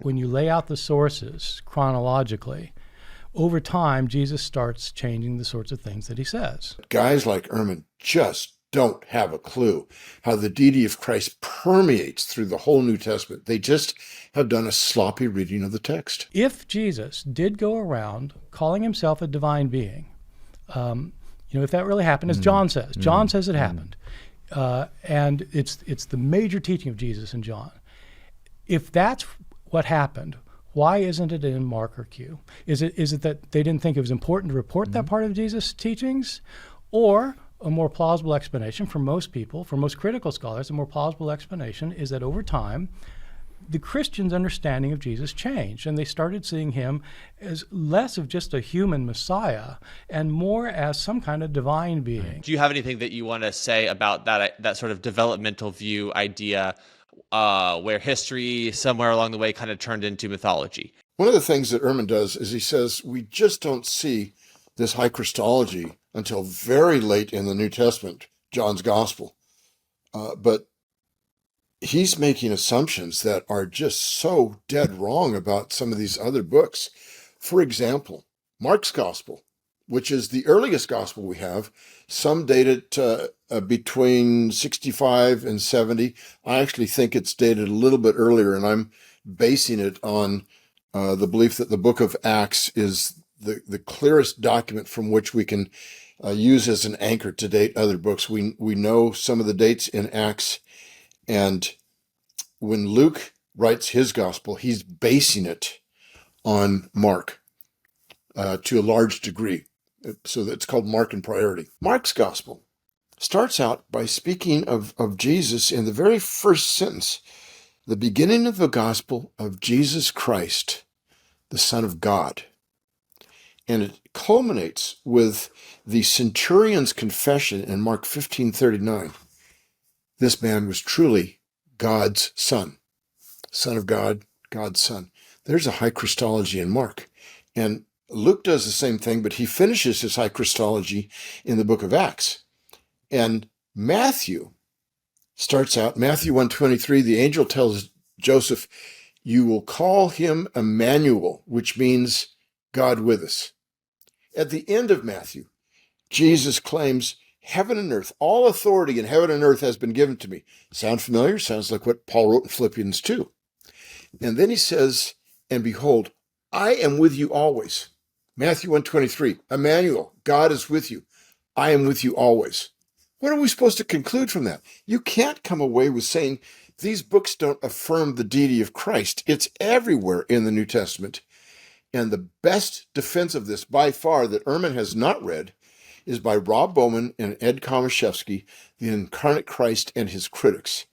When you lay out the sources chronologically, over time, Jesus starts changing the sorts of things that he says. Guys like Ehrman just don't have a clue how the deity of Christ permeates through the whole New Testament. They just have done a sloppy reading of the text. If Jesus did go around calling himself a divine being, if that really happened, as John says, John says it happened, and it's the major teaching of Jesus in John. If that's what happened, why isn't it in Mark or Q? Is it that they didn't think it was important to report that part of Jesus' teachings? Or a more plausible explanation for most people, for most critical scholars, a more plausible explanation is that over time, the Christians' understanding of Jesus changed, and they started seeing him as less of just a human Messiah and more as some kind of divine being. Do you have anything that you want to say about that sort of developmental view idea where history somewhere along the way kind of turned into mythology? One of the things that Ehrman does is he says we just don't see this high Christology until very late in the New Testament, John's Gospel. But he's making assumptions that are just so dead wrong about some of these other books. For example, Mark's Gospel, which is the earliest Gospel we have, some date it between 65 and 70. I actually think it's dated a little bit earlier, and I'm basing it on the belief that the book of Acts is the clearest document from which we can use as an anchor to date other books. We know some of the dates in Acts, and when Luke writes his gospel, he's basing it on Mark to a large degree. So it's called Markan priority. Mark's gospel starts out by speaking of Jesus in the very first sentence, the beginning of the gospel of Jesus Christ, the Son of God. And it culminates with the centurion's confession in Mark 15:39. This man was truly God's son. Son of God, God's son. There's a high Christology in Mark. And Luke does the same thing, but he finishes his high Christology in the book of Acts. And Matthew starts out, Matthew 1:23, the angel tells Joseph, you will call him Emmanuel, which means God with us. At the end of Matthew, Jesus claims, heaven and earth, all authority in heaven and earth has been given to me. Sound familiar? Sounds like what Paul wrote in Philippians 2. And then he says, and behold, I am with you always. Matthew 1:23, Emmanuel, God is with you. I am with you always. What are we supposed to conclude from that? You can't come away with saying these books don't affirm the deity of Christ. It's everywhere in the New Testament. And the best defense of this by far that Ehrman has not read is by Rob Bowman and Ed Komashevsky, The Incarnate Christ and His Critics.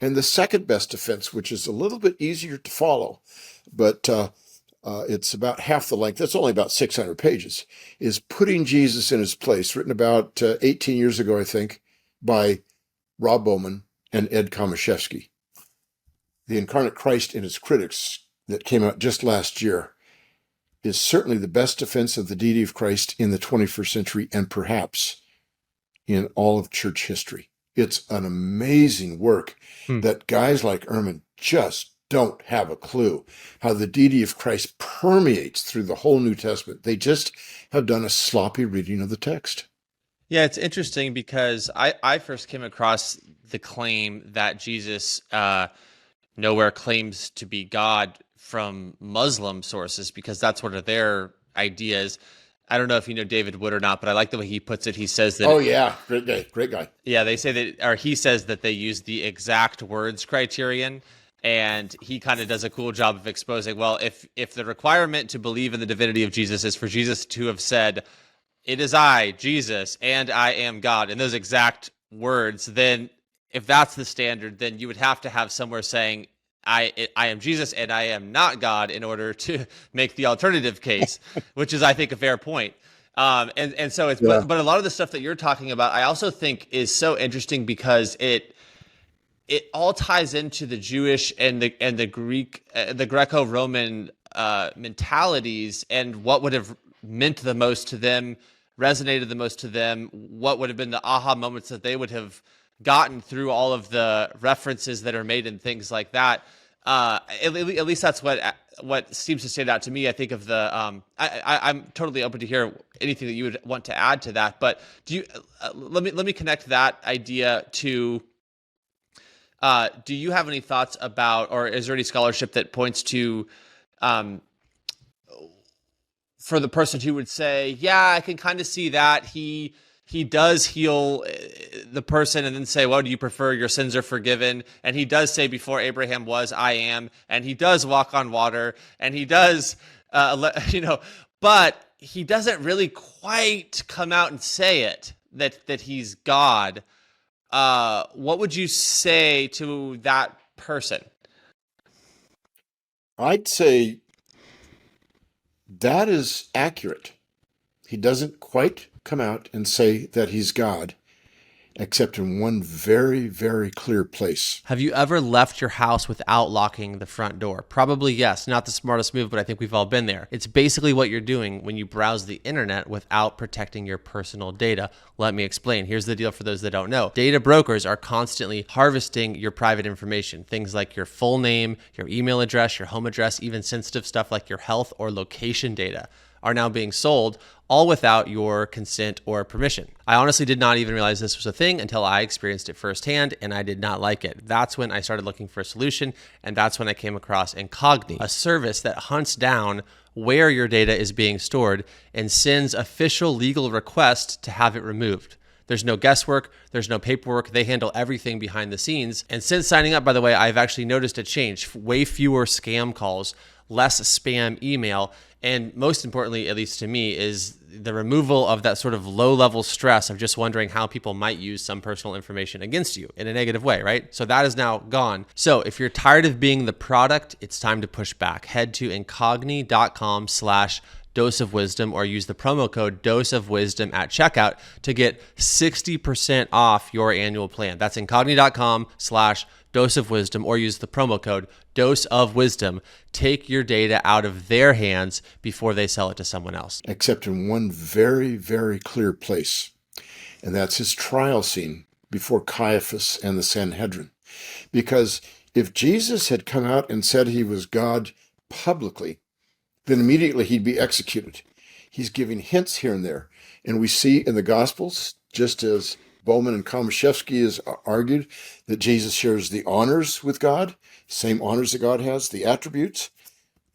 And the second best defense, which is a little bit easier to follow, but it's about half the length, that's only about 600 pages, is Putting Jesus in His Place, written about 18 years ago, I think, by Rob Bowman and Ed Komashevsky. The Incarnate Christ and His Critics, that came out just last year, is certainly the best defense of the deity of Christ in the 21st century and perhaps in all of church history. It's an amazing work that guys like Ehrman just don't have a clue how the deity of Christ permeates through the whole New Testament. They just have done a sloppy reading of the text. Yeah, it's interesting because I first came across the claim that Jesus nowhere claims to be God from Muslim sources, because that's one of their ideas. I don't know if you know David Wood or not, but I like the way he puts it. He says that... Oh, yeah. Great guy. Yeah, they say that, or he says that they use the exact words criterion, and he kind of does a cool job of exposing, well, if the requirement to believe in the divinity of Jesus is for Jesus to have said, it is I, Jesus, and I am God, in those exact words, then if that's the standard, then you would have to have somewhere saying, I am Jesus and I am not God in order to make the alternative case, which is, I think, a fair point. And so it's, but a lot of the stuff that you're talking about, I also think is so interesting because it all ties into the Jewish and the Greek, the Greco-Roman mentalities, and what would have meant the most to them, resonated the most to them, what would have been the aha moments that they would have gotten through all of the references that are made and things like that. At least that's what seems to stand out to me. I think of the I'm totally open to hear anything that you would want to add to that. But do you let me connect that idea to. Do you have any thoughts about, or is there any scholarship that points to, for the person who would say, yeah, I can kind of see that he does heal the person and then say, well, do you prefer your sins are forgiven? And he does say, before Abraham was, I am. And he does walk on water, and he does, but he doesn't really quite come out and say it, that he's God. What would you say to that person? I'd say that is accurate. He doesn't quite come out and say that he's God, except in one very, very clear place. Have you ever left your house without locking the front door? Probably yes. Not the smartest move, but I think we've all been there. It's basically what you're doing when you browse the internet without protecting your personal data. Let me explain. Here's the deal for those that don't know. Data brokers are constantly harvesting your private information. Things like your full name, your email address, your home address, even sensitive stuff like your health or location data are now being sold, all without your consent or permission. I honestly did not even realize this was a thing until I experienced it firsthand, and I did not like it. That's when I started looking for a solution, and that's when I came across Incogni, a service that hunts down where your data is being stored and sends official legal requests to have it removed. There's no guesswork. There's no paperwork. They handle everything behind the scenes. And since signing up, by the way, I've actually noticed a change. Way fewer scam calls, less spam email, and most importantly, at least to me, is the removal of that sort of low-level stress of just wondering how people might use some personal information against you in a negative way, right? So that is now gone. So if you're tired of being the product, it's time to push back. Head to incogni.com/dose of wisdom or use the promo code dose of wisdom at checkout to get 60% off your annual plan. That's incogni.com/dose of wisdom or use the promo code dose of wisdom. Take your data out of their hands before they sell it to someone else. Except in one very, very clear place, and that's his trial scene before Caiaphas and the Sanhedrin. Because if Jesus had come out and said he was God publicly, then immediately he'd be executed. He's giving hints here and there. And we see in the Gospels, just as Bowman and Komashevsky has argued, that Jesus shares the honors with God, same honors that God has, the attributes,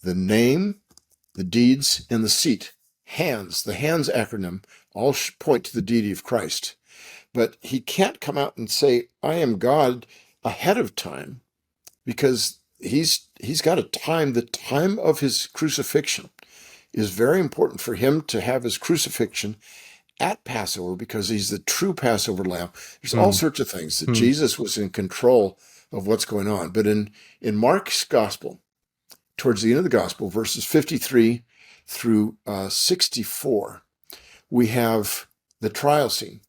the name, the deeds, and the seat. Hands, the hands acronym, all point to the deity of Christ. But he can't come out and say, I am God ahead of time, because he's got a time. The time of his crucifixion is very important for him to have his crucifixion at Passover, because he's the true Passover lamb. There's all sorts of things that Jesus was in control of what's going on. But in Mark's gospel, towards the end of the gospel, verses 53 through 64, we have the trial scene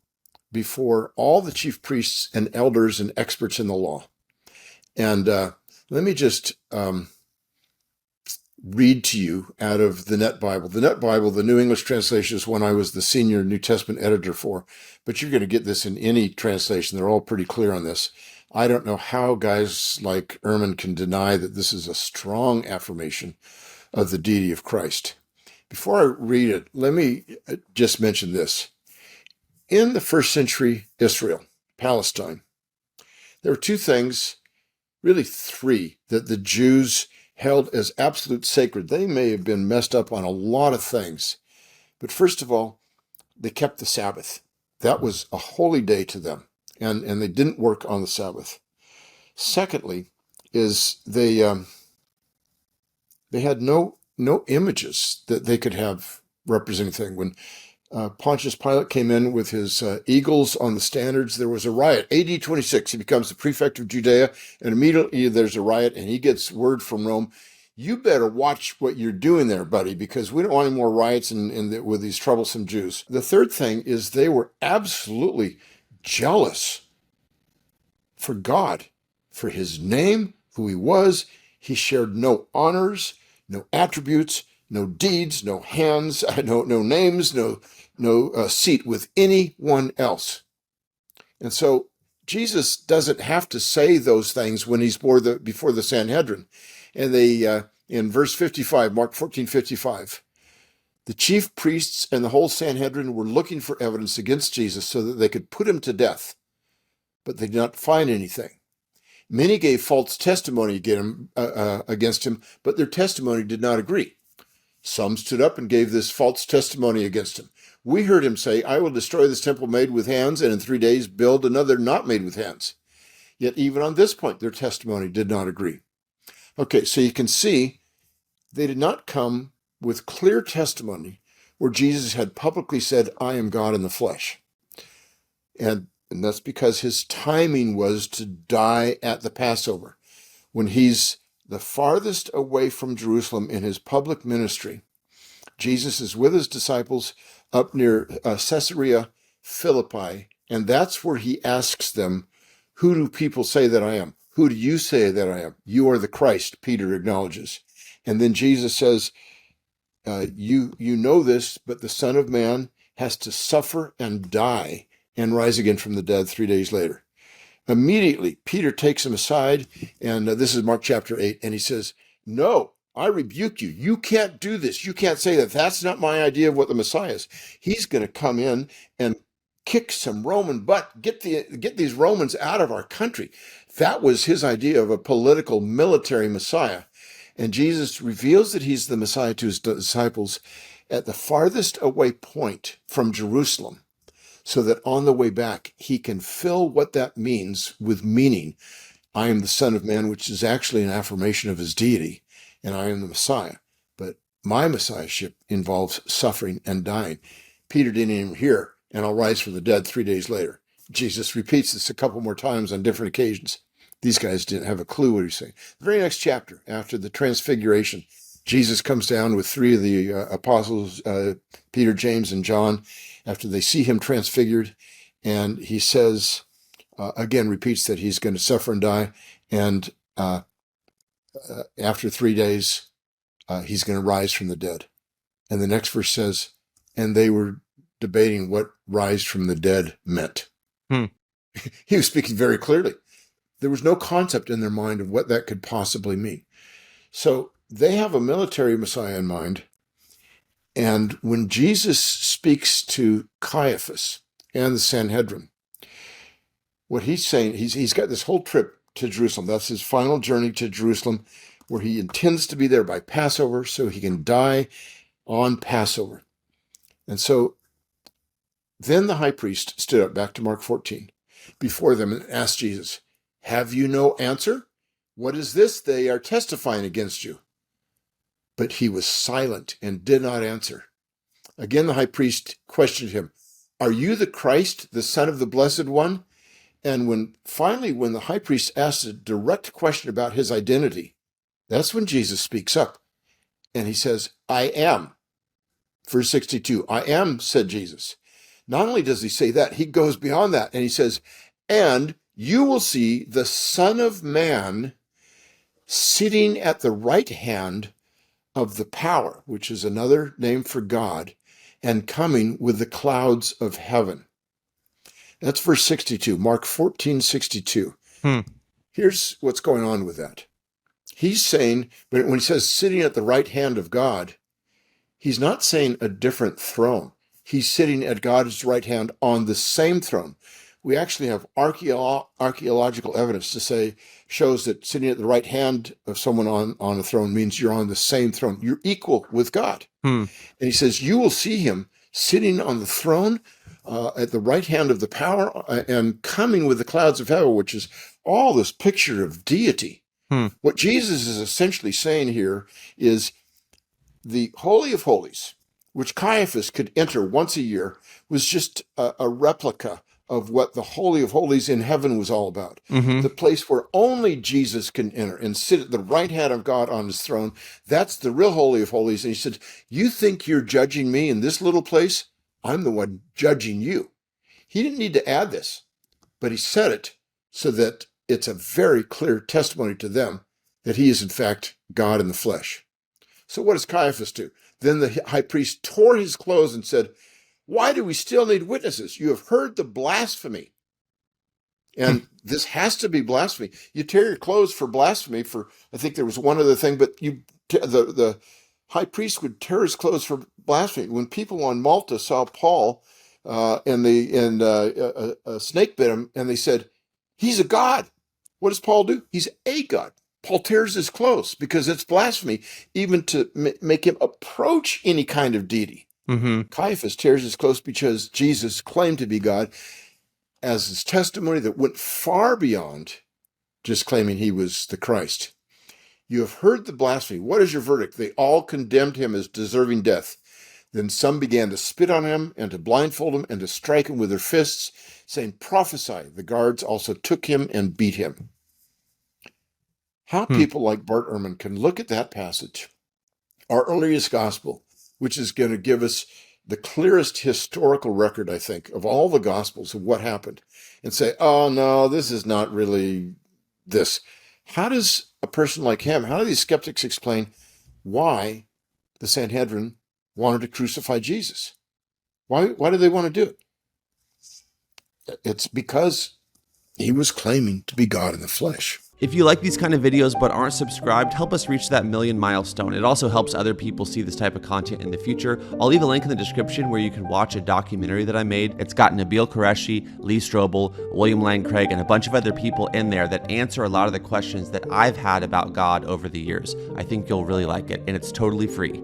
before all the chief priests and elders and experts in the law. And let me just read to you out of the Net Bible. The Net Bible, the New English translation, is one I was the senior New Testament editor for, but you're going to get this in any translation. They're all pretty clear on this. I don't know how guys like Ehrman can deny that this is a strong affirmation of the deity of Christ. Before I read it, let me just mention this. In the first century Israel, Palestine, there were two things, really three, that the Jews held as absolute sacred. They may have been messed up on a lot of things, but first of all, they kept the Sabbath. That was a holy day to them, and they didn't work on the Sabbath. Secondly, is they had no images that they could have representing things. When Pontius Pilate came in with his eagles on the standards, there was a riot. AD 26, he becomes the prefect of Judea, and immediately there's a riot, and he gets word from Rome, you better watch what you're doing there, buddy, because we don't want any more riots with these troublesome Jews. The third thing is they were absolutely jealous for God, for his name, who he was. He shared no honors, no attributes, no deeds, no hands, no names, no seat with anyone else. And so Jesus doesn't have to say those things when he's before the Sanhedrin. And they, in verse 55, Mark 14:55, the chief priests and the whole Sanhedrin were looking for evidence against Jesus so that they could put him to death, but they did not find anything. Many gave false testimony against him, but their testimony did not agree. Some stood up and gave this false testimony against him. We heard him say, I will destroy this temple made with hands, and in 3 days build another not made with hands. Yet even on this point, their testimony did not agree. Okay, so you can see they did not come with clear testimony where Jesus had publicly said, I am God in the flesh. And that's because his timing was to die at the Passover. When he's the farthest away from Jerusalem in his public ministry, Jesus is with his disciples up near Caesarea Philippi, and that's where he asks them, who do people say that I am? Who do you say that I am? You are the Christ, Peter acknowledges. And then Jesus says, you know this, but the Son of Man has to suffer and die and rise again from the dead 3 days later. Immediately, Peter takes him aside, and this is Mark chapter 8, and he says, no, I rebuke you. You can't do this. You can't say that. That's not my idea of what the Messiah is. He's going to come in and kick some Roman butt, get these Romans out of our country. That was his idea of a political military Messiah. And Jesus reveals that he's the Messiah to his disciples at the farthest away point from Jerusalem, so that on the way back, he can fill what that means with meaning. I am the Son of Man, which is actually an affirmation of his deity, and I am the Messiah. But my Messiahship involves suffering and dying. Peter didn't even hear, and I'll rise from the dead 3 days later. Jesus repeats this a couple more times on different occasions. These guys didn't have a clue what he's saying. The very next chapter, after the transfiguration, Jesus comes down with 3 of the apostles, Peter, James, and John, after they see him transfigured, and he says, again, repeats that he's going to suffer and die, and after 3 days, he's going to rise from the dead. And the next verse says, and they were debating what rise from the dead meant. He was speaking very clearly. There was no concept in their mind of what that could possibly mean. So they have a military Messiah in mind. And when Jesus speaks to Caiaphas and the Sanhedrin, what he's saying, he's got this whole trip to Jerusalem. That's his final journey to Jerusalem, where he intends to be there by Passover so he can die on Passover. And so then the high priest stood up, back to Mark 14, before them and asked Jesus, have you no answer? What is this they are testifying against you? But he was silent and did not answer. Again, the high priest questioned him, are you the Christ, the Son of the Blessed One? And when the high priest asked a direct question about his identity, that's when Jesus speaks up. And he says, I am. Verse 62, I am, said Jesus. Not only does he say that, he goes beyond that. And he says, and you will see the Son of Man sitting at the right hand of the power, which is another name for God, and coming with the clouds of heaven. That's verse 62, Mark 14:62. Here's what's going on with that. He's saying, when he says sitting at the right hand of God, he's not saying a different throne. He's sitting at God's right hand on the same throne. We actually have archaeological evidence shows that sitting at the right hand of someone on a throne means you're on the same throne. You're equal with God. And he says, you will see him sitting on the throne at the right hand of the power and coming with the clouds of heaven, which is all this picture of deity. What Jesus is essentially saying here is the Holy of Holies, which Caiaphas could enter once a year, was just a replica of what the Holy of Holies in heaven was all about. The place where only Jesus can enter and sit at the right hand of God on his throne. That's the real Holy of Holies. And he said, you think you're judging me in this little place? I'm the one judging you. He didn't need to add this, but he said it so that it's a very clear testimony to them that he is in fact God in the flesh. So what does Caiaphas do? Then the high priest tore his clothes and said, why do we still need witnesses? You have heard the blasphemy. And this has to be blasphemy. You tear your clothes for blasphemy. For I think there was one other thing, but the high priest would tear his clothes for blasphemy. When people on Malta saw Paul and a snake bit him, and they said, "He's a god." What does Paul do? He's a god. Paul tears his clothes because it's blasphemy, even to make him approach any kind of deity. Caiaphas tears his clothes because Jesus claimed to be God, as his testimony that went far beyond just claiming he was the Christ. You have heard the blasphemy. What is your verdict? They all condemned him as deserving death. Then some began to spit on him and to blindfold him and to strike him with their fists, saying, "Prophesy." The guards also took him and beat him. How people like Bart Ehrman can look at that passage, our earliest gospel, which is going to give us the clearest historical record, I think, of all the gospels of what happened, and say, "Oh, no, this is not really this." How does a person like him, how do these skeptics explain why the Sanhedrin wanted to crucify Jesus? Why do they want to do it? It's because he was claiming to be God in the flesh. If you like these kind of videos but aren't subscribed, help us reach that 1,000,000 milestone. It also helps other people see this type of content in the future. I'll leave a link in the description where you can watch a documentary that I made. It's got Nabil Qureshi, Lee Strobel, William Lane Craig, and a bunch of other people in there that answer a lot of the questions that I've had about God over the years. I think you'll really like it, and it's totally free.